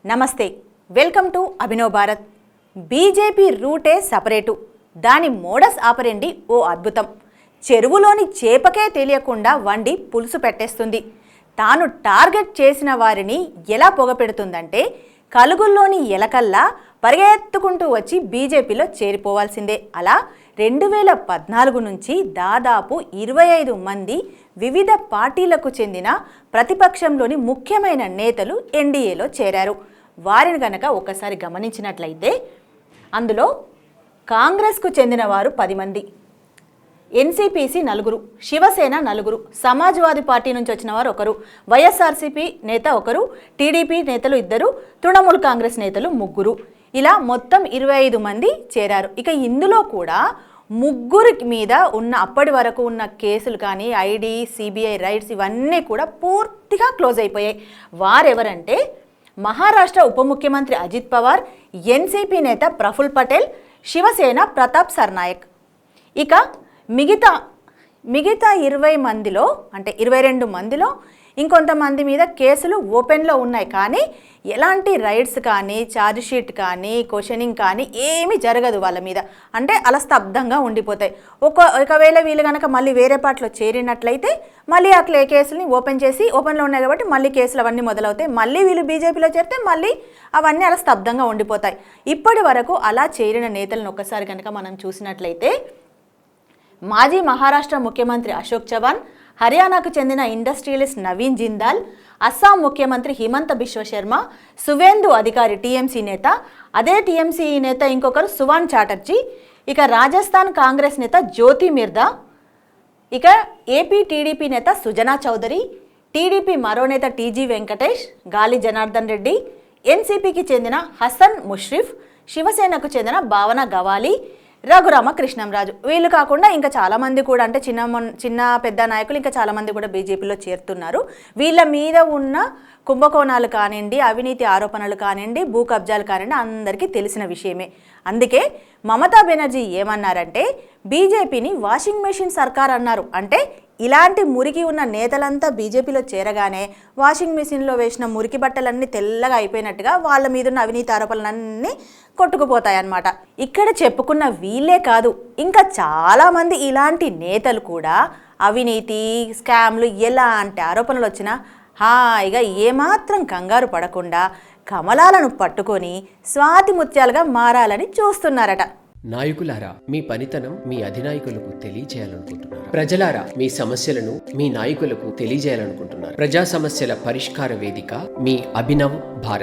నమస్తే, welcome to Abhinav Bharat. BJP రూటే separate, దాని మోడస్ ఆపరెండి ఓ అద్భుతం. చెరువులోని చేపకే తెలియకుండా వండి పులుసు పెట్టేస్తుంది. తాను టార్గెట్ చేసిన వారిని ఎలా పొగపెడుతుందంటే కలుగుల్లోని ఎలకల్లా పరిగెత్తుకుంటూ వచ్చి బీజేపీలో చేరిపోవాల్సిందే. అలా 2014 నుంచి దాదాపు 25 మంది వివిధ పార్టీలకు చెందిన ప్రతిపక్షంలోని ముఖ్యమైన నేతలు ఎన్డీఏలో చేరారు. వారిని కనుక ఒకసారి గమనించినట్లయితే అందులో కాంగ్రెస్కు చెందిన వారు 10 మంది, ఎన్సీపీసీ 4, శివసేన 4, సమాజ్వాదీ పార్టీ నుంచి వచ్చిన వారు 1, వైఎస్ఆర్సీపీ నేత 1, టీడీపీ నేతలు 2, తృణమూల్ కాంగ్రెస్ నేతలు 3. ఇలా మొత్తం 25 మంది చేరారు. ఇక ఇందులో కూడా 3 మీద ఉన్న అప్పటి వరకు ఉన్న కేసులు కానీ ఐడి, సిబిఐ రైట్స్ ఇవన్నీ కూడా పూర్తిగా క్లోజ్ అయిపోయాయి. వారెవరంటే మహారాష్ట్ర ఉప ముఖ్యమంత్రి అజిత్ పవార్, ఎన్సీపీ నేత ప్రఫుల్ పటేల్, శివసేన ప్రతాప్ సర్నాయక్. ఇక మిగతా 20 మందిలో అంటే 22 మందిలో ఇంకొంతమంది మీద కేసులు ఓపెన్లో ఉన్నాయి, కానీ ఎలాంటి రైట్స్ కానీ ఛార్జ్షీట్ కానీ క్వశ్చనింగ్ కానీ ఏమీ జరగదు వాళ్ళ మీద. అంటే అలా స్తబ్దంగా ఉండిపోతాయి. ఒకవేళ వీళ్ళు కనుక మళ్ళీ వేరే పార్టీలో చేరినట్లయితే మళ్ళీ అట్లా కేసులని ఓపెన్ చేసి, ఓపెన్లో ఉన్నాయి కాబట్టి మళ్ళీ కేసులు అవన్నీ మొదలవుతాయి. మళ్ళీ వీళ్ళు బీజేపీలో చేరితే మళ్ళీ అవన్నీ అలా స్తబ్దంగా ఉండిపోతాయి. ఇప్పటి వరకు అలా చేరిన నేతలను ఒక్కసారి కనుక మనం చూసినట్లయితే మాజీ మహారాష్ట్ర ముఖ్యమంత్రి అశోక్ చవాన్, హర్యానాకు చెందిన ఇండస్ట్రియలిస్ట్ నవీన్ జిందాల్, అస్సాం ముఖ్యమంత్రి హిమంత బిశ్వ శర్మ, సువేందు అధికారి టీఎంసీ నేత, అదే టీఎంసీ నేత ఇంకొకరు సువాన్ చాటర్జీ, ఇక రాజస్థాన్ కాంగ్రెస్ నేత జ్యోతి మిర్దా, ఇక ఏపీ టీడీపీ నేత సుజనా చౌదరి, టీడీపీ మరో నేత టీజీ వెంకటేష్, గాలి జనార్దన్ రెడ్డి, ఎన్సీపీకి చెందిన హసన్ ముష్రిఫ్, శివసేనకు చెందిన భావన గవాలి, రఘురామ కృష్ణంరాజు. వీళ్ళు కాకుండా ఇంకా చాలామంది కూడా, అంటే చిన్న పెద్ద నాయకులు ఇంకా చాలామంది కూడా బీజేపీలో చేరుతున్నారు. వీళ్ళ మీద ఉన్న కుంభకోణాలు కానివ్వండి, అవినీతి ఆరోపణలు కానివ్వండి, భూ కబ్జాలు కానివ్వండి అందరికీ తెలిసిన విషయమే. అందుకే మమతా బెనర్జీ ఏమన్నారంటే బీజేపీని వాషింగ్ మెషిన్ సర్కార్ అన్నారు. అంటే ఇలాంటి మురికి ఉన్న నేతలంతా బీజేపీలో చేరగానే వాషింగ్ మెషిన్లో వేసిన మురికి బట్టలన్నీ తెల్లగా అయిపోయినట్టుగా వాళ్ళ మీద ఉన్న అవినీతి ఆరోపణలన్నీ కొట్టుకుపోతాయన్నమాట. ఇక్కడ చెప్పుకున్న వీళ్ళే కాదు, ఇంకా చాలామంది ఇలాంటి నేతలు కూడా అవినీతి, స్కామ్లు ఎలాంటి ఆరోపణలు వచ్చినా హాయిగా ఏమాత్రం కంగారు పడకుండా కమలాలను పట్టుకొని స్వాతి ముత్యాలుగా మారాలని చూస్తున్నారట. నాయకులారా, మీ పనితనం మీ అధినాయకులకు తెలియజేయాలనుకుంటున్నారు. ప్రజలారా, మీ సమస్యలను మీ నాయకులకు తెలియజేయాలనుకుంటున్నారు. ప్రజా సమస్యల పరిష్కార వేదిక మీ అభినవ్ భారత్.